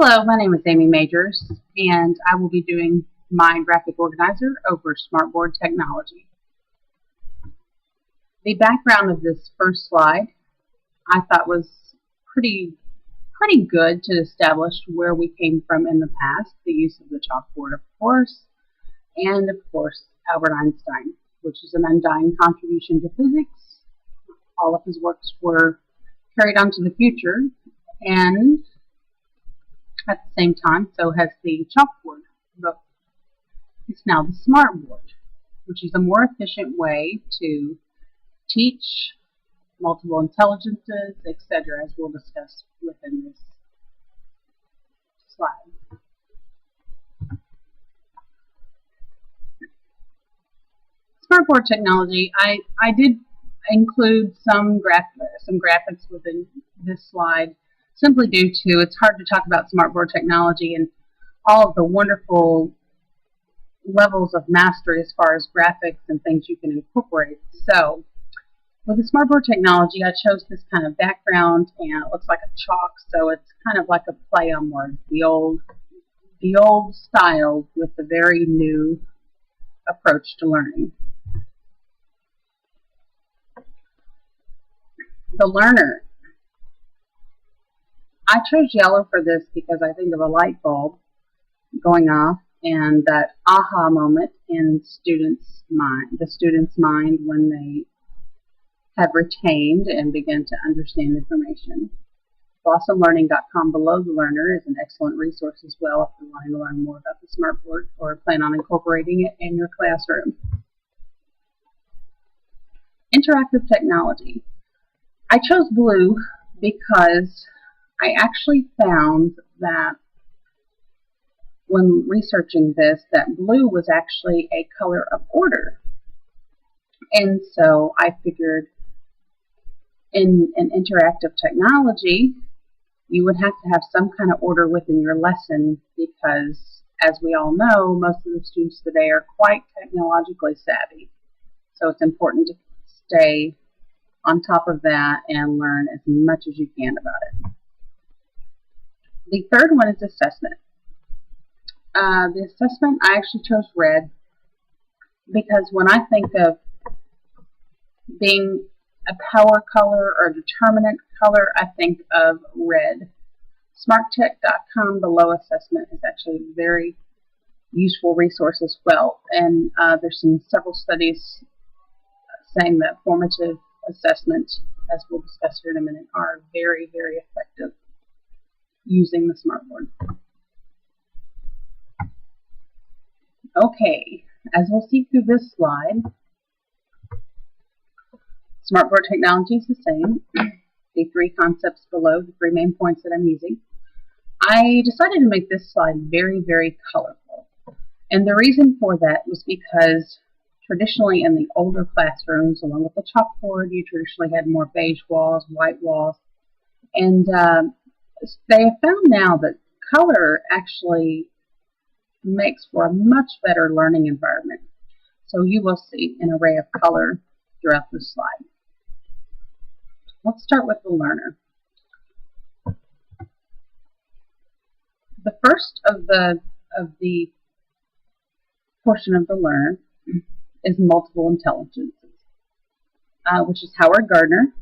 Hello, my name is Amy Majors, and I will be doing my graphic organizer over Smartboard Technology. The background of this first slide I thought was pretty good to establish where we came from in the past, the use of the chalkboard, of course, and of course Albert Einstein, which is an undying contribution to physics. All of his works were carried on to the future, and at the same time, so has the chalkboard, but it's now the smartboard, which is a more efficient way to teach multiple intelligences, etc., as we'll discuss within this slide. Smartboard technology, I did include some graphics within this slide, simply due to it's hard to talk about smartboard technology and all of the wonderful levels of mastery as far as graphics and things you can incorporate. So with the smartboard technology, I chose this kind of background, and it looks like a chalk, so it's kind of like a play on words, the old style with the very new approach to learning. The learner. I chose yellow for this because I think of a light bulb going off and that aha moment in the student's mind when they have retained and begin to understand information. BlossomLearning.com below the learner is an excellent resource as well if you're wanting to learn more about the smartboard or plan on incorporating it in your classroom. Interactive technology. I chose blue because I actually found that when researching this, that blue was actually a color of order. And so I figured in an interactive technology, you would have to have some kind of order within your lesson because, as we all know, most of the students today are quite technologically savvy. So it's important to stay on top of that and learn as much as you can about it. The third one is assessment. The assessment, I actually chose red because when I think of being a power color or determinant color, I think of red. SmartTech.com below assessment is actually a very useful resource as well, and there's several studies saying that formative assessments, as we'll discuss here in a minute, are very, very effective using the smartboard. Okay, as we'll see through this slide, smartboard technology is the same. The three concepts below, the three main points that I'm using. I decided to make this slide very, very colorful. And the reason for that was because traditionally in the older classrooms, along with the chalkboard, you traditionally had more beige walls, white walls, and they have found now that color actually makes for a much better learning environment. So you will see an array of color throughout this slide. Let's start with the learner. The first of the portion of the learner is multiple intelligences, which is Howard Gardner.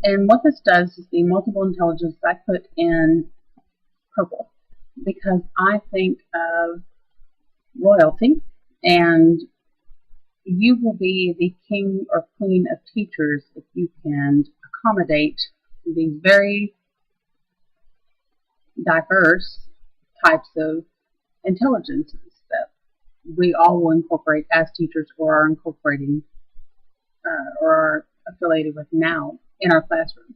And what this does is the multiple intelligence I put in purple because I think of royalty, and you will be the king or queen of teachers if you can accommodate these very diverse types of intelligences that we all will incorporate as teachers or are incorporating or are affiliated with now in our classroom.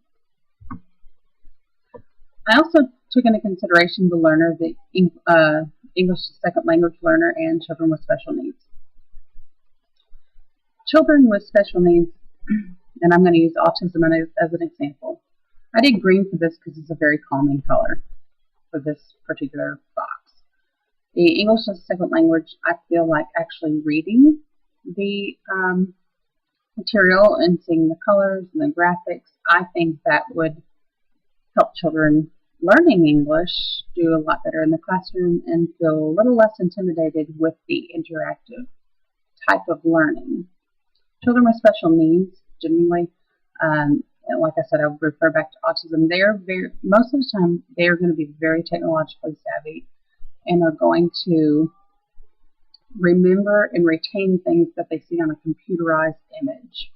I also took into consideration the learner, the English second language learner, and children with special needs. Children with special needs, and I'm going to use autism as an example. I did green for this because it's a very calming color for this particular box. The English as a second language, I feel like actually reading the material and seeing the colors and the graphics, I think that would help children learning English do a lot better in the classroom and feel a little less intimidated with the interactive type of learning. Children with special needs, generally, like I said, I would refer back to autism. Most of the time, they're going to be very technologically savvy and are going to remember and retain things that they see on a computerized image.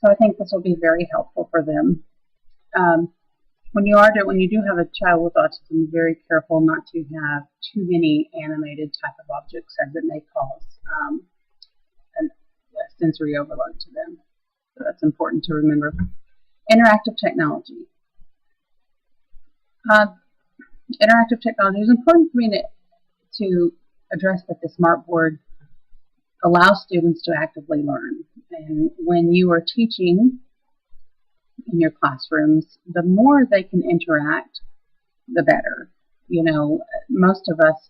So I think this will be very helpful for them. When you do have a child with autism, be very careful not to have too many animated type of objects, as it may cause a sensory overload to them. So that's important to remember. Interactive technology. Interactive technology is important for me to address that the Smartboard allows students to actively learn. And when you are teaching in your classrooms, the more they can interact, the better. You know, most of us,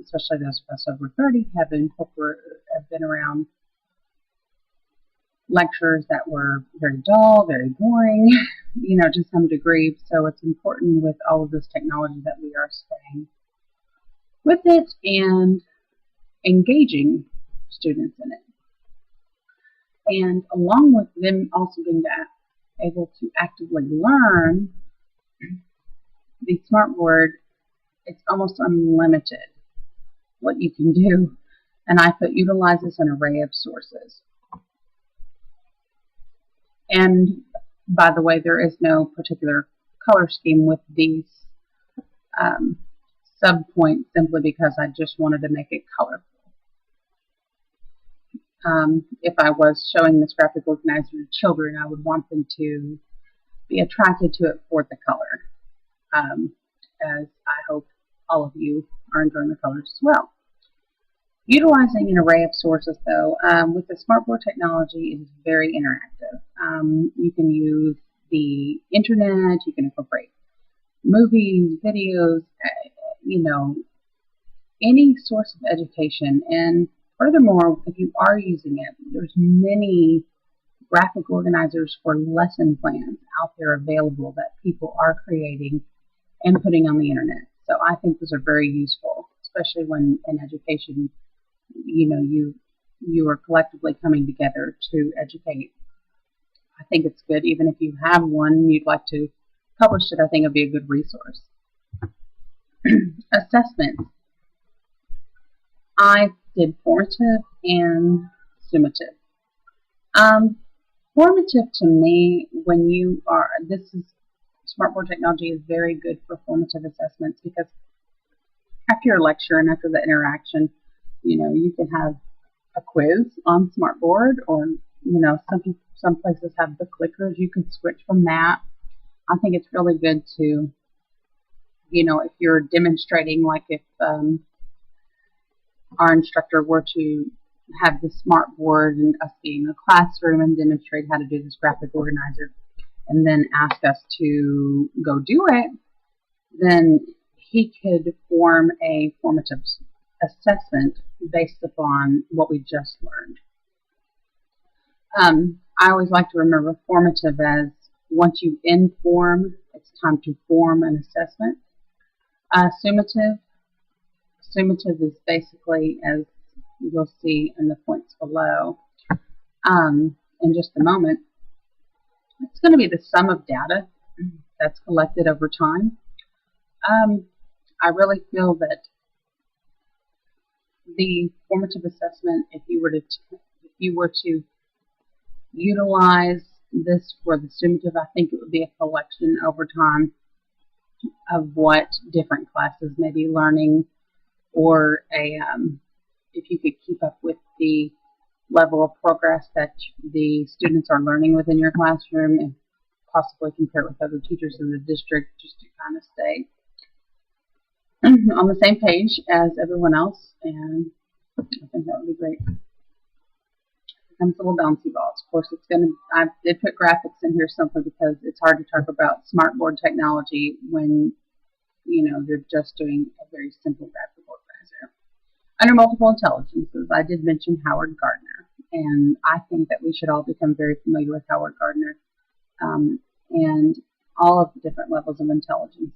especially those of us over 30, have been around lectures that were very dull, very boring, you know, to some degree. So it's important with all of this technology that we are staying with it and engaging students in it. And along with them also being able to actively learn, the Smartboard, it's almost unlimited what you can do. And iPut utilizes an array of sources. And by the way, there is no particular color scheme with these sub-points simply because I just wanted to make it colorful. If I was showing this graphic organizer to children, I would want them to be attracted to it for the color, as I hope all of you are enjoying the colors as well. Utilizing an array of sources, though, with the Smartboard technology, it is very interactive. You can use the internet, you can incorporate movies, videos, you know, any source of education. And furthermore, if you are using it, there's many graphic organizers for lesson plans out there available that people are creating and putting on the internet. So I think those are very useful, especially when in education, you know, you are collectively coming together to educate. I think it's good, even if you have one and you'd like to publish it, I think it'd be a good resource. Assessment. I did formative and summative. Formative to me, when you are, Smartboard technology is very good for formative assessments because after your lecture and after the interaction, you know, you can have a quiz on Smartboard, or, you know, some places have the clickers. You can switch from that. I think it's really good to, you know, if you're demonstrating, like if our instructor were to have the Smartboard and us be in a classroom and demonstrate how to do this graphic organizer and then ask us to go do it, then he could form a formative assessment based upon what we just learned. I always like to remember formative as once you inform, it's time to form an assessment. Summative is basically, as you'll see in the points below in just a moment, it's going to be the sum of data that's collected over time. I really feel that the formative assessment, if you were to utilize this for the summative, I think it would be a collection over time of what different classes may be learning, or if you could keep up with the level of progress that the students are learning within your classroom and possibly compare it with other teachers in the district, just to kind of stay on the same page as everyone else, and I think that would be great. Here comes the little bouncy balls. Of course, I did put graphics in here simply because it's hard to talk about Smartboard technology when, you know, you're just doing a very simple graphic organizer. Under multiple intelligences, I did mention Howard Gardner, and I think that we should all become very familiar with Howard Gardner. And all of the different levels of intelligence.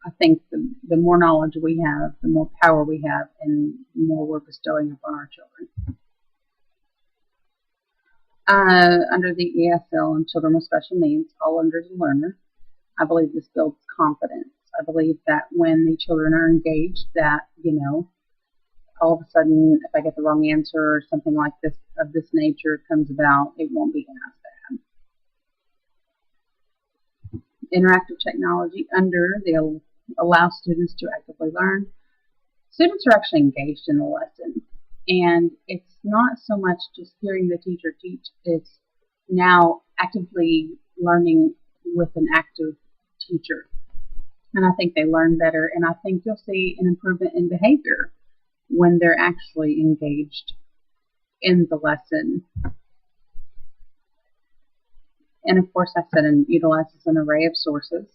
I think the more knowledge we have, the more power we have, and the more we're bestowing upon our children. Under the ESL and children with special needs, all learners are learners. I believe this builds confidence. I believe that when the children are engaged, that, all of a sudden, if I get the wrong answer or something like this of this nature comes about, it won't be as bad. Interactive technology under the allow students to actively learn. Students are actually engaged in the lesson, and it's not so much just hearing the teacher teach, it's now actively learning with an active teacher. And I think they learn better, and I think you'll see an improvement in behavior when they're actually engaged in the lesson. And of course, I said it utilizes an array of sources,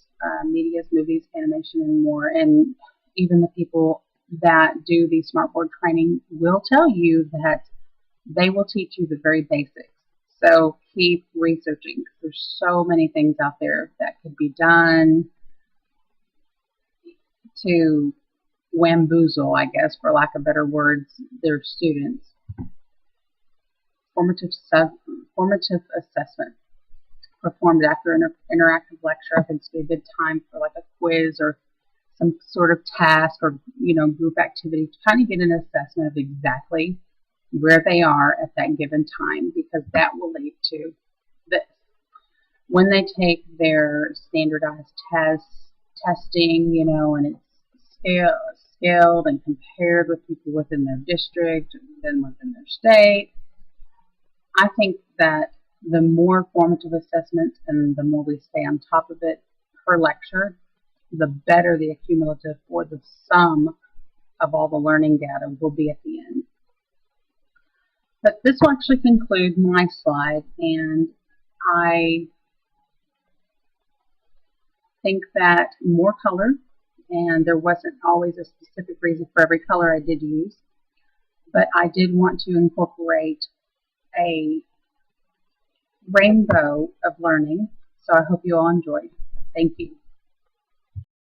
medias, movies, animation, and more. And even the people that do the Smartboard training will tell you that they will teach you the very basics. So keep researching. There's so many things out there that could be done to wamboozle, I guess, for lack of better words, their students. Formative assessment performed after an interactive lecture. I think it's a good time for like a quiz or some sort of task or group activity to kind of get an assessment of exactly where they are at that given time, because that will lead to this. When they take their standardized testing, and it's scaled and compared with people within their district and then within their state, I think that the more formative assessments and the more we stay on top of it per lecture, the better the accumulative or the sum of all the learning data will be at the end. But this will actually conclude my slide, and I think that more color, and there wasn't always a specific reason for every color I did use, but I did want to incorporate a rainbow of learning, so I hope you all enjoyed. Thank you.